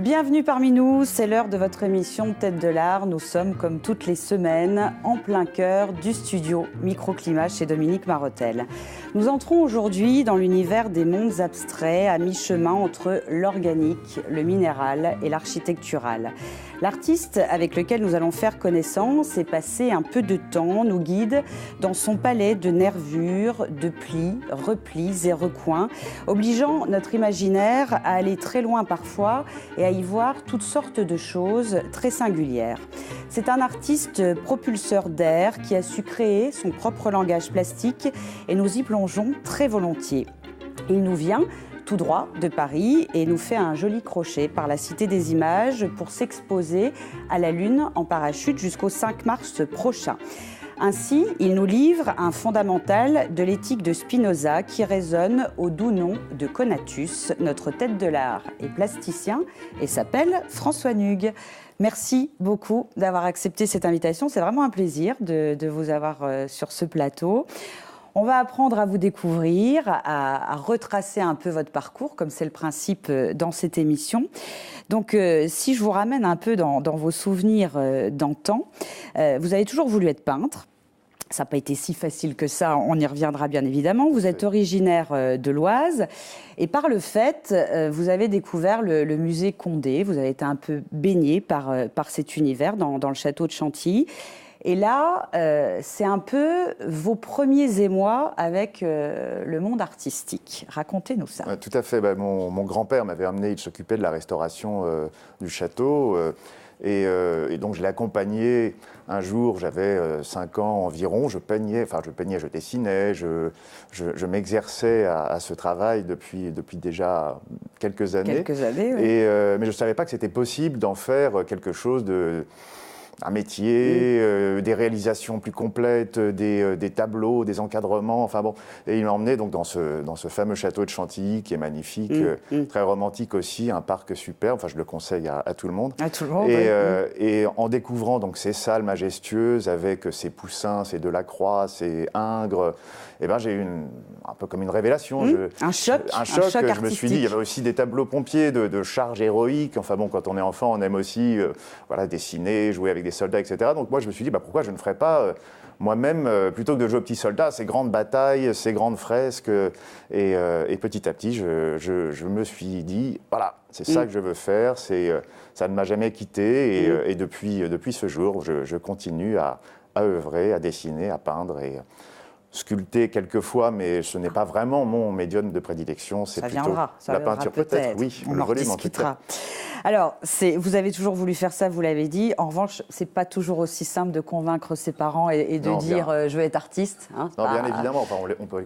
Bienvenue parmi nous, c'est l'heure de votre émission Tête de l'Art. Nous sommes, comme toutes les semaines, en plein cœur du studio Microclimat chez Dominique Marottel. Nous entrons aujourd'hui dans l'univers des mondes abstraits, à mi-chemin entre l'organique, le minéral et l'architectural. L'artiste avec lequel nous allons faire connaissance et passer un peu de temps nous guide dans son palais de nervures, de plis, replis et recoins, obligeant notre imaginaire à aller très loin parfois et à y voir toutes sortes de choses très singulières. C'est un artiste propulseur d'air qui a su créer son propre langage plastique et nous y plongeons très volontiers. Il nous vient tout droit de Paris et nous fait un joli crochet par la Cité des Images pour s'exposer à la Lune en parachute jusqu'au 5 mars prochain. Ainsi, il nous livre un fondamental de l'éthique de Spinoza qui résonne au doux nom de Conatus. Notre tête de l'art est plasticien et s'appelle François Nugues. Merci beaucoup d'avoir accepté cette invitation. C'est vraiment un plaisir de vous avoir sur ce plateau. On va apprendre à vous découvrir, à retracer un peu votre parcours, comme c'est le principe dans cette émission. Donc, si je vous ramène un peu dans vos souvenirs d'antan, vous avez toujours voulu être peintre. Ça n'a pas été si facile que ça, on y reviendra bien évidemment. Vous êtes originaire de l'Oise et par le fait, vous avez découvert le musée Condé. Vous avez été un peu baigné par cet univers dans le château de Chantilly. Et là, c'est un peu vos premiers émois avec le monde artistique. Racontez-nous ça. Ouais, tout à fait. Mon grand-père m'avait amené, il s'occupait de la restauration du château. Et donc je l'ai accompagné un jour, j'avais 5 ans environ, je peignais, je dessinais, je m'exerçais à ce travail depuis déjà quelques années. Oui. Mais je ne savais pas que c'était possible d'en faire quelque chose un métier, des réalisations plus complètes, des tableaux, des encadrements, enfin bon. Et il m'a emmené donc dans ce fameux château de Chantilly qui est magnifique, très romantique aussi, un parc superbe, enfin je le conseille à tout le monde. À tout le monde, et en découvrant donc ces salles majestueuses avec ces poussins, ces Delacroix, ces Ingres, j'ai eu un peu comme une révélation. Un choc je me suis dit, il y avait aussi des tableaux pompiers de charges héroïques. Enfin bon, quand on est enfant, on aime aussi dessiner, jouer avec des soldats, etc. Donc moi, je me suis dit, pourquoi je ne ferais pas moi-même, plutôt que de jouer aux petits soldats, ces grandes batailles, ces grandes fresques. Et petit à petit, je me suis dit, voilà, c'est ça que je veux faire. Ça ne m'a jamais quitté. Et depuis ce jour, je continue à œuvrer, à dessiner, à peindre et sculpter quelquefois, mais ce n'est pas vraiment mon médium de prédilection, c'est plutôt la peinture peut-être, oui, le volume en tout cas. Alors, vous avez toujours voulu faire ça, vous l'avez dit. En revanche, c'est pas toujours aussi simple de convaincre ses parents et de dire je veux être artiste. Hein, non, bien évidemment, enfin,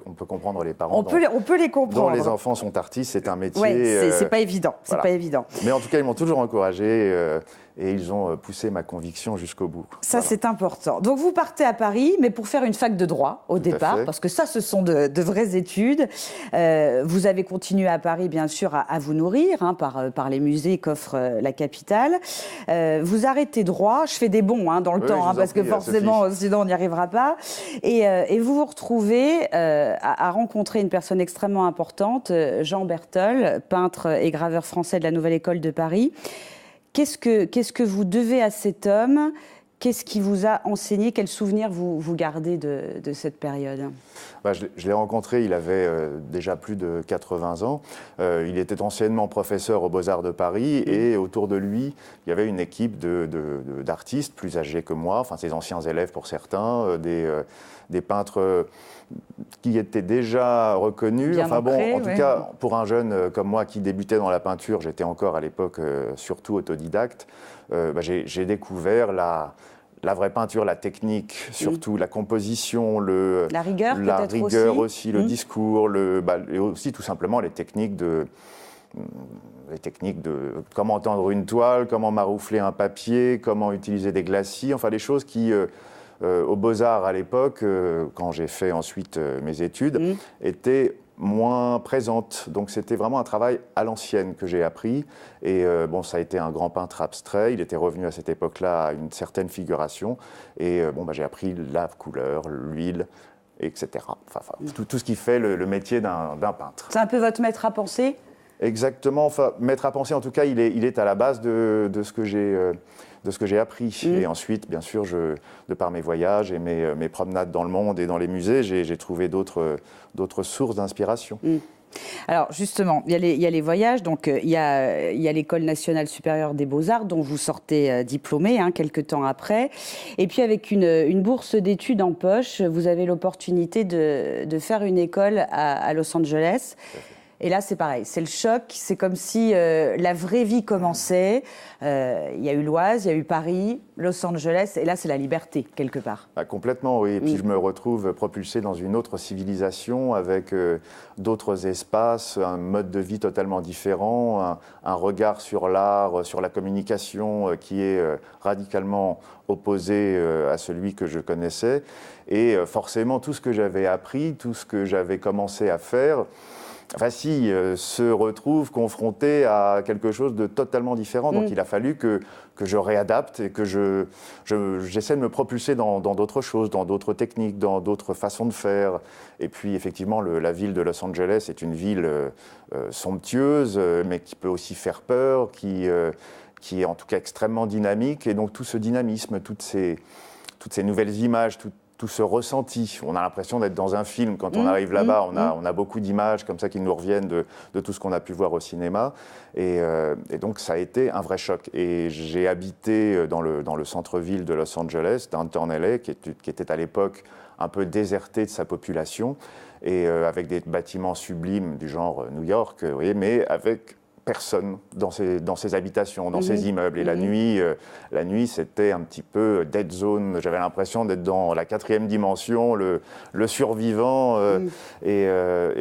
on peut comprendre les parents. On peut les comprendre. Dont les enfants sont artistes, c'est un métier. Oui, c'est pas évident. Voilà. C'est pas évident. Mais en tout cas, ils m'ont toujours encouragé. Et ils ont poussé ma conviction jusqu'au bout. Ça, c'est important. Donc, vous partez à Paris, mais pour faire une fac de droit au départ, parce que ça, ce sont de vraies études. Vous avez continué à Paris, bien sûr, à vous nourrir par les musées qu'offre la capitale. Vous arrêtez droit. Je fais des bons dans le temps, parce que forcément, sinon, on n'y arrivera pas. Et vous vous retrouvez à rencontrer une personne extrêmement importante, Jean Berthold, peintre et graveur français de la Nouvelle École de Paris. Qu'est-ce que vous devez à cet homme ? Qu'est-ce qui vous a enseigné ? Quels souvenirs vous gardez de cette période ? Je l'ai rencontré, il avait déjà plus de 80 ans. Il était anciennement professeur aux Beaux-Arts de Paris et autour de lui, il y avait une équipe d'artistes plus âgés que moi, enfin ses anciens élèves pour certains, des peintres qui étaient déjà reconnus. En tout cas, pour un jeune comme moi qui débutait dans la peinture, j'étais encore à l'époque surtout autodidacte, j'ai découvert la vraie peinture, la technique, surtout la composition, la rigueur aussi, le discours, et aussi tout simplement les techniques de comment tendre une toile, comment maroufler un papier, comment utiliser des glacis, enfin des choses qui, aux Beaux-Arts à l'époque, quand j'ai fait ensuite mes études, étaient moins présente. Donc c'était vraiment un travail à l'ancienne que j'ai appris. Et ça a été un grand peintre abstrait. Il était revenu à cette époque-là à une certaine figuration. Et j'ai appris la couleur, l'huile, etc. Tout ce qui fait le métier d'un peintre. C'est un peu votre maître à penser ? Exactement, enfin, m'être à penser, en tout cas, il est à la base de ce que j'ai appris. Et ensuite, bien sûr, de par mes voyages et mes promenades dans le monde et dans les musées, j'ai trouvé d'autres sources d'inspiration. Alors justement, il y a les voyages, donc il y a l'École nationale supérieure des beaux-arts dont vous sortez diplômé quelques temps après. Et puis avec une bourse d'études en poche, vous avez l'opportunité de faire une école à Los Angeles. Et là, c'est pareil, c'est le choc, c'est comme si la vraie vie commençait. Il y a eu l'Oise, il y a eu Paris, Los Angeles, et là, c'est la liberté, quelque part. Ah, complètement, oui. Et puis, je me retrouve propulsé dans une autre civilisation, avec d'autres espaces, un mode de vie totalement différent, un regard sur l'art, sur la communication qui est radicalement opposé à celui que je connaissais. Et forcément, tout ce que j'avais appris, tout ce que j'avais commencé à faire, se retrouve confronté à quelque chose de totalement différent. Donc il a fallu que je réadapte et que j'essaie de me propulser dans d'autres choses, dans d'autres techniques, dans d'autres façons de faire. Et puis effectivement, la ville de Los Angeles est une ville somptueuse, mais qui peut aussi faire peur, qui est en tout cas extrêmement dynamique. Et donc tout ce dynamisme, toutes ces nouvelles images, tout ce ressenti. On a l'impression d'être dans un film. Quand on arrive là-bas, on a beaucoup d'images comme ça qui nous reviennent de tout ce qu'on a pu voir au cinéma. Et donc, ça a été un vrai choc. Et j'ai habité dans le centre-ville de Los Angeles, Downtown LA, qui était à l'époque un peu déserté de sa population, et avec des bâtiments sublimes du genre New York, vous voyez, mais avec personne dans ces habitations, dans ces immeubles. Et la nuit, c'était un petit peu dead zone. J'avais l'impression d'être dans la 4e dimension, le survivant. Et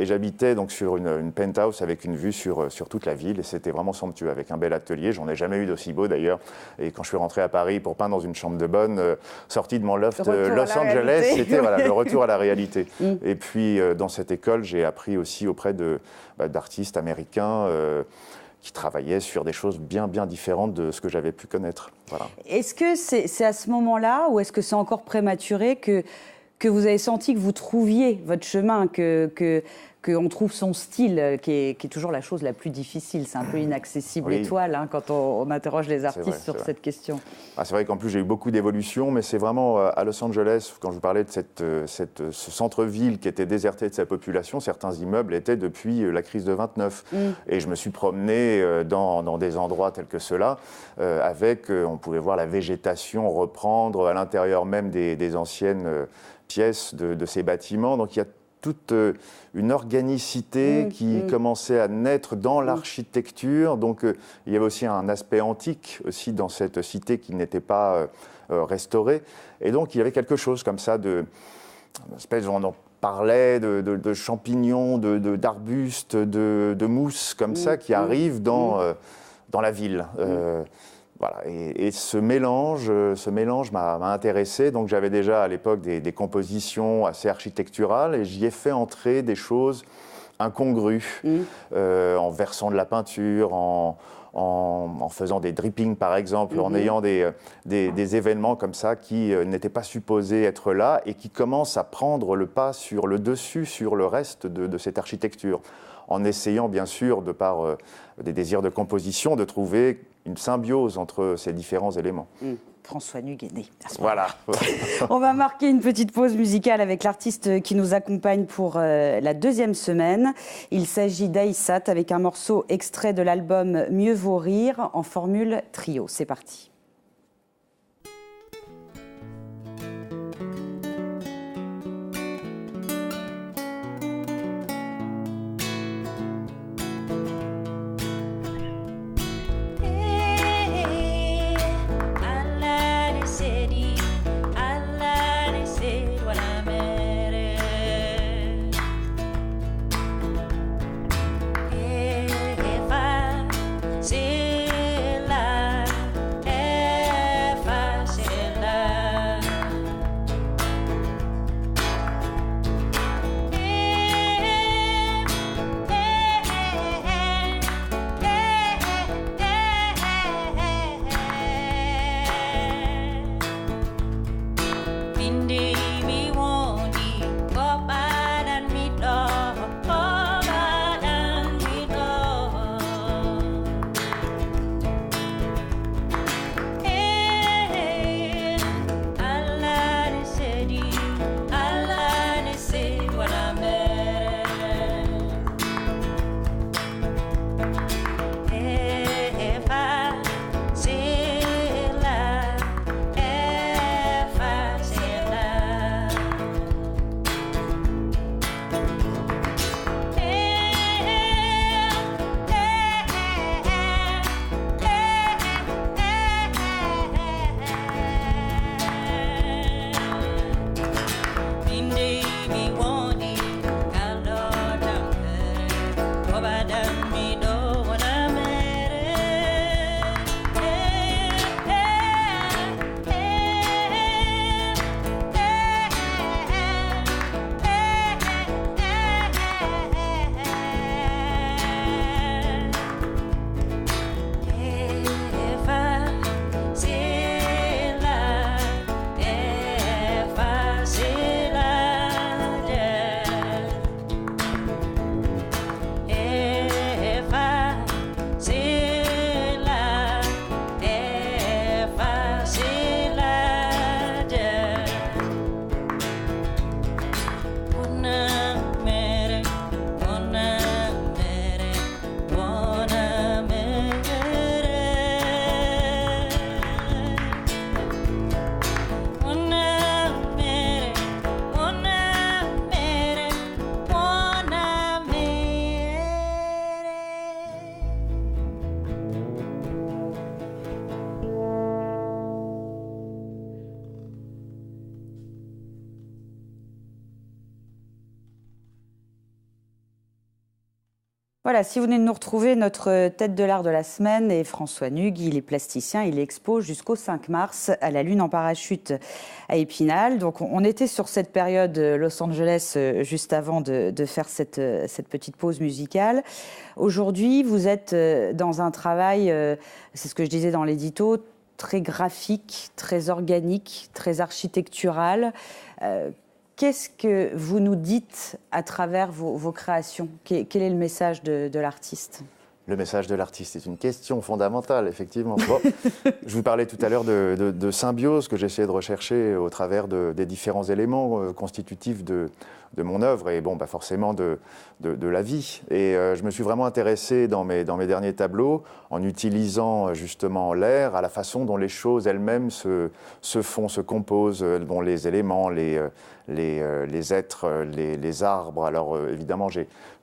j'habitais donc sur une penthouse avec une vue sur toute la ville. Et c'était vraiment somptueux, avec un bel atelier. J'en ai jamais eu d'aussi beau, d'ailleurs. Et quand je suis rentré à Paris pour peindre dans une chambre de bonne, sorti de mon loft Los Angeles, c'était le retour à la réalité. Et puis, dans cette école, j'ai appris aussi auprès d'artistes américains qui travaillaient sur des choses bien différentes de ce que j'avais pu connaître. Voilà. Est-ce que c'est à ce moment-là, ou est-ce que c'est encore prématuré, que vous avez senti que vous trouviez votre chemin, qu'on trouve son style, qui est toujours la chose la plus difficile? C'est un peu inaccessible étoile quand on interroge les artistes sur cette question. C'est vrai qu'en plus, j'ai eu beaucoup d'évolutions, mais c'est vraiment à Los Angeles, quand je vous parlais de ce centre-ville qui était déserté de sa population, certains immeubles étaient depuis la crise de 29. Et je me suis promené dans des endroits tels que ceux-là, on pouvait voir la végétation reprendre à l'intérieur même des anciennes pièces de ces bâtiments. Donc il y a toute une organicité qui commençait à naître dans l'architecture. Donc il y avait aussi un aspect antique aussi dans cette cité qui n'était pas restaurée. Et donc il y avait quelque chose comme ça on en parlait de champignons, d'arbustes, de mousses comme ça qui arrivent dans la ville. Voilà. Et ce mélange m'a intéressé. Donc j'avais déjà à l'époque des compositions assez architecturales et j'y ai fait entrer des choses incongrues en versant de la peinture, en faisant des drippings par exemple, en ayant des événements comme ça qui n'étaient pas supposés être là et qui commencent à prendre le pas sur le dessus, sur le reste de cette architecture. En essayant bien sûr, de par des désirs de composition, de trouver une symbiose entre ces différents éléments. François Nuguéné. Voilà. On va marquer une petite pause musicale avec l'artiste qui nous accompagne pour la 2e semaine. Il s'agit d'Aïssat avec un morceau extrait de l'album Mieux vaut rire en formule trio. C'est parti. See life Voilà, si vous venez de nous retrouver, notre tête de l'art de la semaine est François Nug. Il est plasticien, il expo jusqu'au 5 mars à la Lune en parachute à Épinal. Donc on était sur cette période Los Angeles juste avant de faire cette petite pause musicale. Aujourd'hui, vous êtes dans un travail, c'est ce que je disais dans l'édito, très graphique, très organique, très architectural. Qu'est-ce que vous nous dites à travers vos créations? Quel est le message de l'artiste? Le message de l'artiste est une question fondamentale, effectivement. Bon, je vous parlais tout à l'heure de symbiose que j'essayais de rechercher au travers des différents éléments constitutifs de mon œuvre et bon, forcément de la vie. Et je me suis vraiment intéressé dans mes derniers tableaux en utilisant justement l'air, à la façon dont les choses elles-mêmes se font, se composent, dont les éléments, les êtres, les arbres. Alors évidemment,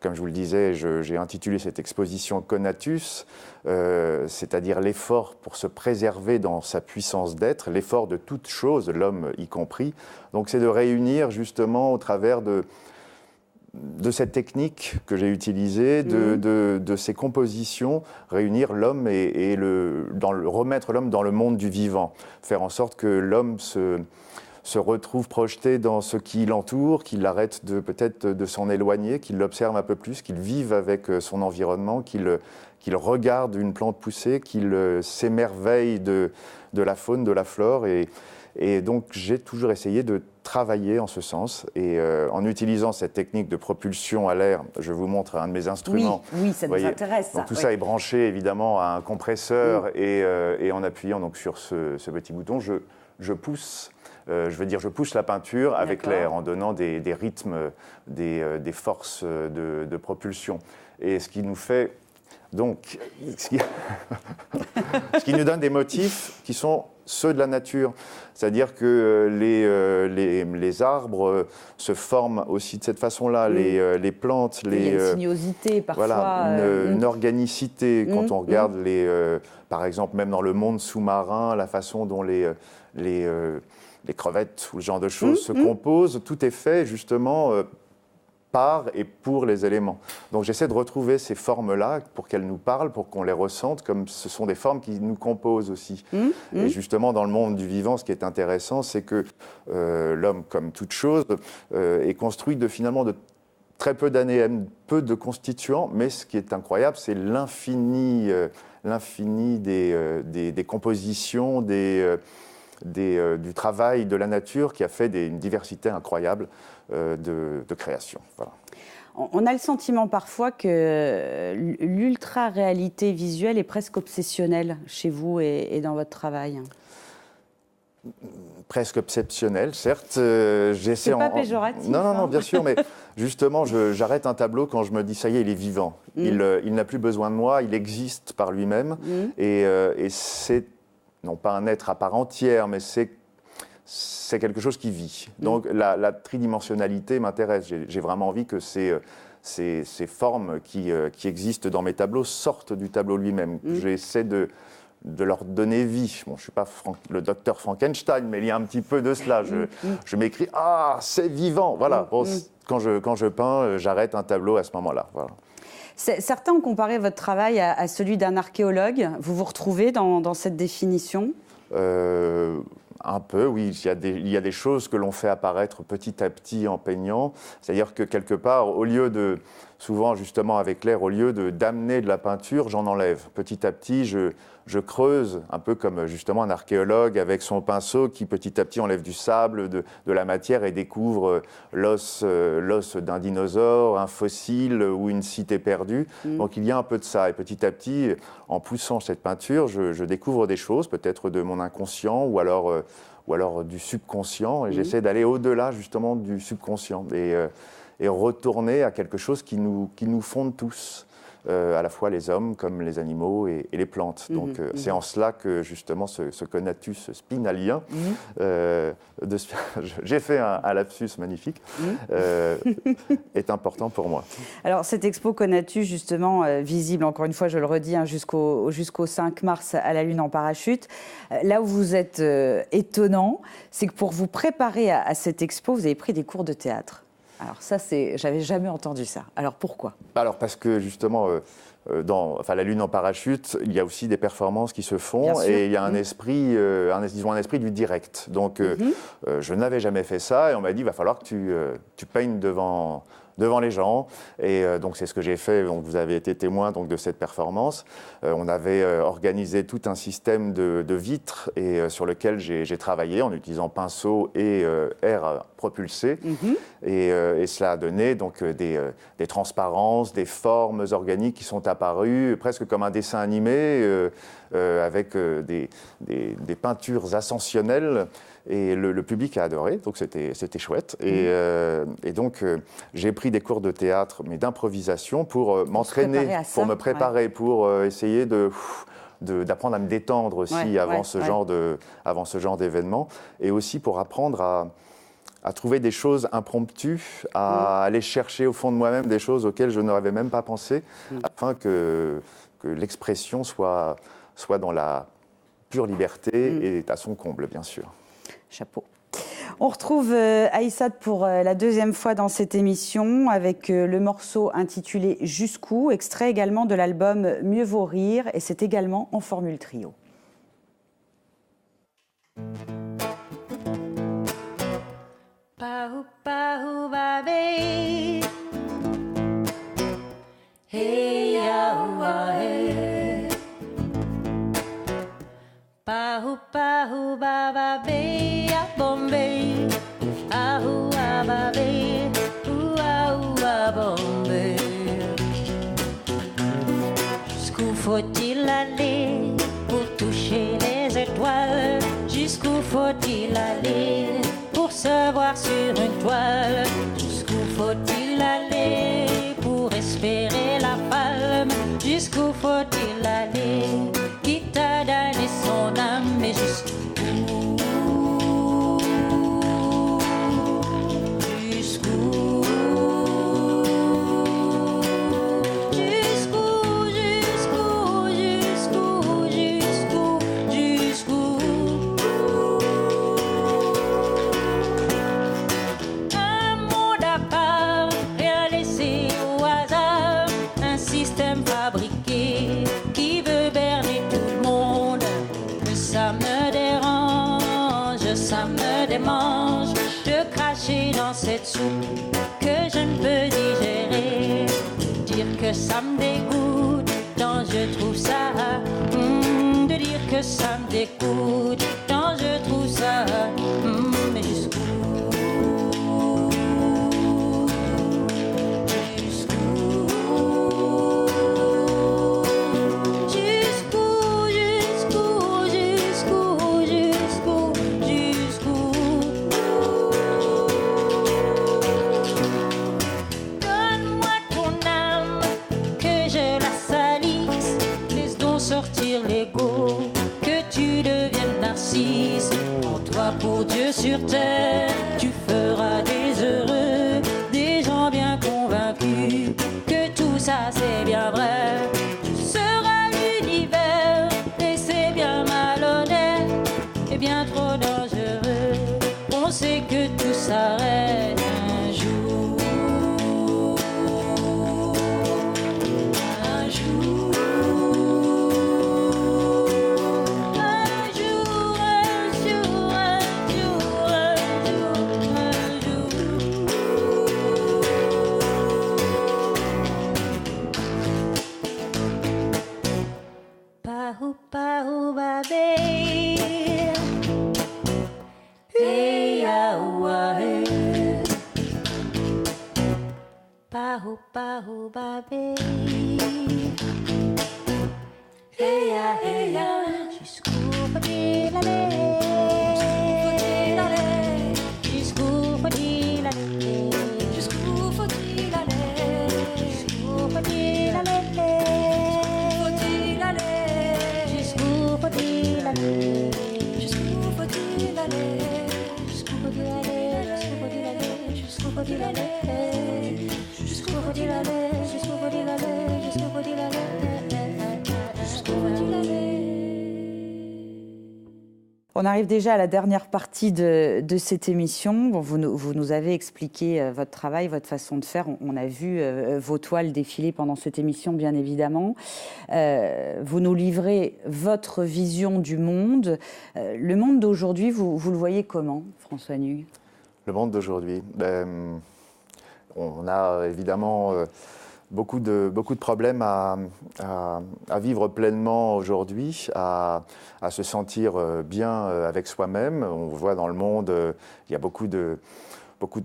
comme je vous le disais, j'ai intitulé cette exposition Conatus, c'est-à-dire l'effort pour se préserver dans sa puissance d'être, l'effort de toute chose, l'homme y compris. Donc c'est de réunir justement au travers de cette technique que j'ai utilisée, de ces compositions, réunir l'homme et remettre l'homme dans le monde du vivant, faire en sorte que l'homme se retrouve projeté dans ce qui l'entoure, qu'il arrête peut-être de s'en éloigner, qu'il l'observe un peu plus, qu'il vive avec son environnement, qu'il regarde une plante pousser, qu'il s'émerveille de la faune, de la flore. Et donc j'ai toujours essayé de travailler en ce sens. Et en utilisant cette technique de propulsion à l'air, je vous montre un de mes instruments. Oui, ça nous intéresse. Donc tout ça est branché évidemment à un compresseur et en appuyant donc sur ce petit bouton, je pousse. Je pousse la peinture avec l'air en donnant des rythmes, des forces de propulsion. Et ce qui nous fait donc, ce qui nous donne des motifs qui sont ceux de la nature. C'est-à-dire que les arbres se forment aussi de cette façon-là, les plantes. Il y a une sinuosité parfois. Voilà, une organicité. Quand on regarde, par exemple, même dans le monde sous-marin, la façon dont les crevettes ou ce genre de choses se composent, tout est fait justement par et pour les éléments. Donc j'essaie de retrouver ces formes-là pour qu'elles nous parlent, pour qu'on les ressente, comme ce sont des formes qui nous composent aussi. Et justement, dans le monde du vivant, ce qui est intéressant, c'est que l'homme, comme toute chose, est construit finalement de très peu d'ADN, peu de constituants, mais ce qui est incroyable, c'est l'infini des compositions, du travail de la nature qui a fait une diversité incroyable de création. Voilà. On a le sentiment parfois que l'ultra-réalité visuelle est presque obsessionnelle chez vous et dans votre travail. Presque obsessionnel, certes. C'est pas péjoratif. Non, bien sûr, mais justement, j'arrête un tableau quand je me dis, ça y est, il est vivant. Il n'a plus besoin de moi, il existe par lui-même. Et c'est, non pas un être à part entière, mais c'est quelque chose qui vit. Donc la tridimensionnalité m'intéresse. J'ai vraiment envie que ces formes qui existent dans mes tableaux sortent du tableau lui-même. J'essaie de leur donner vie. Bon, je ne suis pas le docteur Frankenstein, mais il y a un petit peu de cela. Je m'écris « Ah, c'est vivant !» Voilà. Bon, quand je peins, j'arrête un tableau à ce moment-là. Voilà. Certains ont comparé votre travail à celui d'un archéologue. Vous vous retrouvez dans cette définition ? Un peu, oui. Il y a des choses que l'on fait apparaître petit à petit en peignant. C'est-à-dire que quelque part, souvent justement avec l'air, au lieu d'amener de la peinture, j'en enlève. Petit à petit, je creuse, un peu comme justement un archéologue avec son pinceau qui petit à petit enlève du sable, de la matière et découvre l'os d'un dinosaure, un fossile ou une cité perdue. Donc il y a un peu de ça. Et petit à petit, en poussant cette peinture, je découvre des choses, peut-être de mon inconscient ou alors du subconscient. Et j'essaie d'aller au-delà justement du subconscient et retourner à quelque chose qui nous fonde tous. À la fois les hommes comme les animaux et les plantes. Donc c'est en cela que justement ce conatus spinalien, j'ai fait un lapsus magnifique, est important pour moi. Alors cette expo Conatus justement visible, encore une fois je le redis, jusqu'au 5 mars à la Lune en parachute, là où vous êtes étonnant, c'est que pour vous préparer à cette expo, vous avez pris des cours de théâtre. Alors ça, j'avais jamais entendu ça. Alors pourquoi ? Alors parce que justement, dans la Lune en parachute, il y a aussi des performances qui se font et il y a un esprit, disons un esprit du direct. Donc je n'avais jamais fait ça et on m'a dit, il va falloir que tu peignes devant les gens. Et donc, c'est ce que j'ai fait. Donc, vous avez été témoin donc, de cette performance. On avait organisé tout un système de vitres et, sur lequel j'ai travaillé en utilisant pinceau et air propulsé. Et cela a donné donc, des transparences, des formes organiques qui sont apparues, presque comme un dessin animé, avec des peintures ascensionnelles. Et le public a adoré, donc c'était chouette. Et donc, j'ai pris des cours de théâtre, mais d'improvisation pour m'entraîner, pour me préparer, pour essayer d'apprendre à me détendre aussi avant ce genre d'événement. Et aussi pour apprendre à trouver des choses impromptues, à aller chercher au fond de moi-même des choses auxquelles je n'aurais même pas pensé, afin que l'expression soit dans la pure liberté et à son comble, bien sûr. Chapeau. On retrouve Aïssat pour la deuxième fois dans cette émission avec le morceau intitulé « Jusqu'où », extrait également de l'album « Mieux vaut rire » et c'est également en formule trio. Pahu pahu babe, hey ya hey. Pahu pahu babe ya Bombay, ahu babe, ouah Bombay. Jusqu'où faut-il aller pour toucher les étoiles? Jusqu'où faut-il aller pour se voir sur une toile? Jusqu'où faut-il aller pour espérer la palme? Jusqu'où faut-il aller? Qui t'a donné son âme? Mais jusqu'où? Mange de cracher dans cette soupe que je ne peux digérer, dire que ça me dégoûte tant je trouve ça, de dire que ça me dégoûte tant je trouve ça, mais jusqu'où? Pour Dieu sur terre, tu feras des heureux, des gens bien convaincus que tout ça c'est bien vrai. Tu seras l'univers et c'est bien malhonnête et bien trop dangereux. On sait que tout s'arrête un jour. Un jour. Pahu babe, hey ya hey. Pahu babe, hey ya, jusqu'où faut-il aller? Jusqu'où faut-il aller? Jusqu'où faut-il aller? Jusqu'où faut-il aller? Jusqu'où faut-il aller? Jusqu'où faut-il aller? Jusqu'où faut-il aller? Jusqu'où faut-il aller? Jusqu'où faut-il aller? Jusqu'où faut-il aller? Jusqu'où faut-il aller? Jusqu'où faut-il aller? Jusqu'où faut-il aller? On arrive déjà à la dernière partie de cette émission. Bon, vous nous avez expliqué votre travail, votre façon de faire. On a vu vos toiles défiler pendant cette émission, bien évidemment. Vous nous livrez votre vision du monde. Le monde d'aujourd'hui, vous le voyez comment, François Nugue ? Le monde d'aujourd'hui, on a évidemment beaucoup de problèmes à vivre pleinement aujourd'hui, à se sentir bien avec soi-même. On voit dans le monde, il y a beaucoup de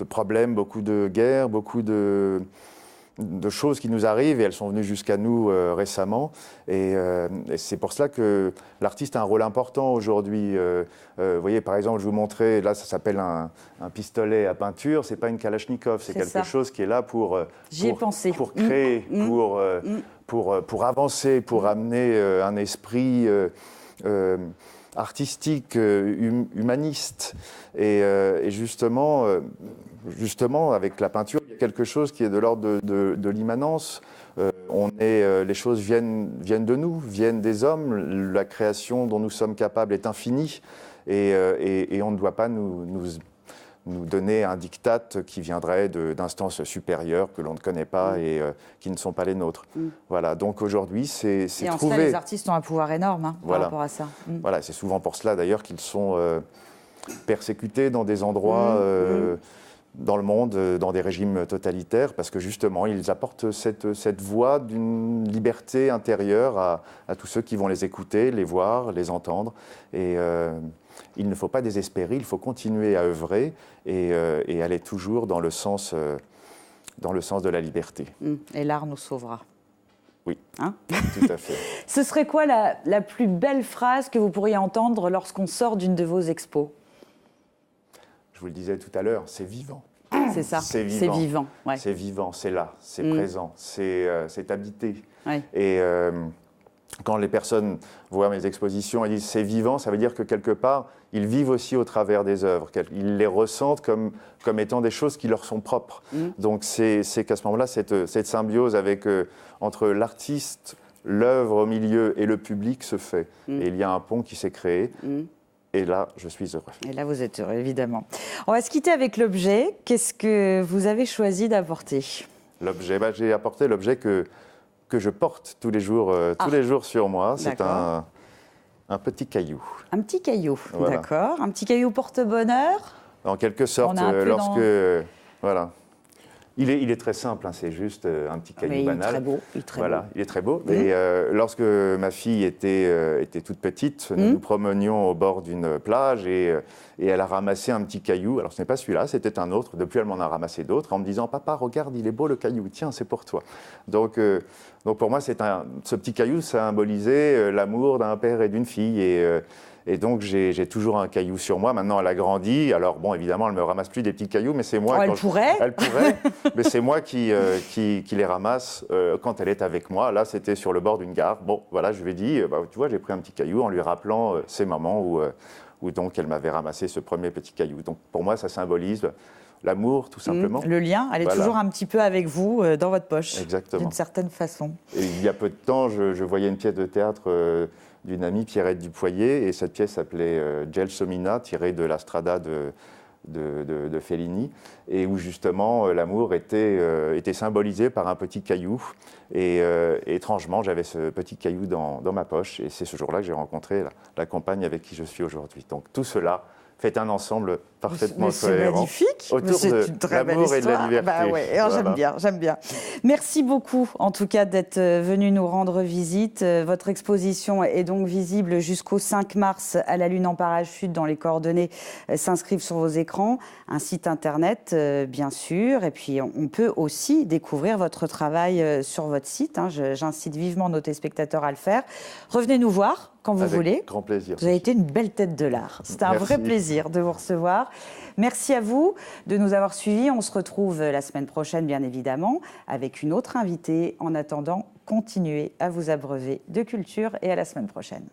problèmes, beaucoup de guerres, beaucoup de choses qui nous arrivent et elles sont venues jusqu'à nous récemment. Et c'est pour cela que l'artiste a un rôle important aujourd'hui. Vous voyez, par exemple, je vous montrais, là ça s'appelle un pistolet à peinture, c'est pas une Kalachnikov, c'est quelque chose qui est là pour créer, pour avancer, pour amener un esprit artistique, humaniste. Et justement, avec la peinture, il y a quelque chose qui est de l'ordre de l'immanence. Les choses viennent de nous, viennent des hommes. La création dont nous sommes capables est infinie. Et on ne doit pas nous donner un diktat qui viendrait d'instances supérieures que l'on ne connaît pas et qui ne sont pas les nôtres. Voilà, donc aujourd'hui, c'est trouver... Et en cela, les artistes ont un pouvoir énorme par rapport à ça. Voilà, c'est souvent pour cela d'ailleurs qu'ils sont persécutés dans des endroits dans le monde, dans des régimes totalitaires, parce que justement, ils apportent cette voix d'une liberté intérieure à tous ceux qui vont les écouter, les voir, les entendre. Et il ne faut pas désespérer, il faut continuer à œuvrer et aller toujours dans le sens de la liberté. Et l'art nous sauvera. Oui, tout à fait. Ce serait quoi la plus belle phrase que vous pourriez entendre lorsqu'on sort d'une de vos expos ? Je vous le disais tout à l'heure, c'est vivant. C'est ça, c'est vivant. Ouais. C'est vivant, c'est là, c'est présent, c'est habité. Ouais. Et quand les personnes voient mes expositions et disent c'est vivant, ça veut dire que quelque part, ils vivent aussi au travers des œuvres. Ils les ressentent comme étant des choses qui leur sont propres. Donc c'est qu'à ce moment-là, cette symbiose entre l'artiste, l'œuvre au milieu et le public se fait. Et il y a un pont qui s'est créé. Et là, je suis heureux. Et là, vous êtes heureux, évidemment. On va se quitter avec l'objet. Qu'est-ce que vous avez choisi d'apporter ? L'objet, j'ai apporté l'objet que je porte tous les jours sur moi. C'est un petit caillou. Un petit caillou, voilà. D'accord. Un petit caillou porte-bonheur ? En quelque sorte, voilà. Il est très simple, c'est juste un petit caillou banal. Il est très beau. Et lorsque ma fille était toute petite, nous nous promenions au bord d'une plage et elle a ramassé un petit caillou. Alors ce n'est pas celui-là, c'était un autre. Depuis, elle m'en a ramassé d'autres en me disant « Papa, regarde, il est beau le caillou, tiens, c'est pour toi ». Donc pour moi, ce petit caillou symbolisait l'amour d'un père et d'une fille. Et donc, j'ai toujours un caillou sur moi. Maintenant, elle a grandi. Alors, bon, évidemment, elle ne me ramasse plus des petits cailloux, mais c'est moi... Elle pourrait, mais c'est moi qui les ramasse quand elle est avec moi. Là, c'était sur le bord d'une gare. Bon, voilà, je lui ai dit, tu vois, j'ai pris un petit caillou en lui rappelant ces moments où donc elle m'avait ramassé ce premier petit caillou. Donc, pour moi, ça symbolise l'amour, tout simplement. Le lien, elle est toujours un petit peu avec vous, dans votre poche. Exactement. D'une certaine façon. Et il y a peu de temps, je voyais une pièce de théâtre... d'une amie, Pierrette Dupoyer, et cette pièce s'appelait Gelsomina, tirée de la Strada de Fellini, et où justement l'amour était symbolisé par un petit caillou. Et étrangement, j'avais ce petit caillou dans ma poche, et c'est ce jour-là que j'ai rencontré la compagne avec qui je suis aujourd'hui. Donc tout cela fait un ensemble parfaitement cohérent. C'est magnifique. Autour de l'amour et de la liberté. Voilà. J'aime bien. Merci beaucoup, en tout cas, d'être venu nous rendre visite. Votre exposition est donc visible jusqu'au 5 mars à la Lune en parachute, dont les coordonnées s'inscrivent sur vos écrans. Un site internet, bien sûr. Et puis, on peut aussi découvrir votre travail sur votre site. J'incite vivement nos téléspectateurs à le faire. Revenez nous voir quand vous voulez. Avec grand plaisir. Vous avez été une belle tête de l'art. C'était un vrai plaisir de vous recevoir. Merci à vous de nous avoir suivis. On se retrouve la semaine prochaine, bien évidemment, avec une autre invitée. En attendant, continuez à vous abreuver de culture et à la semaine prochaine.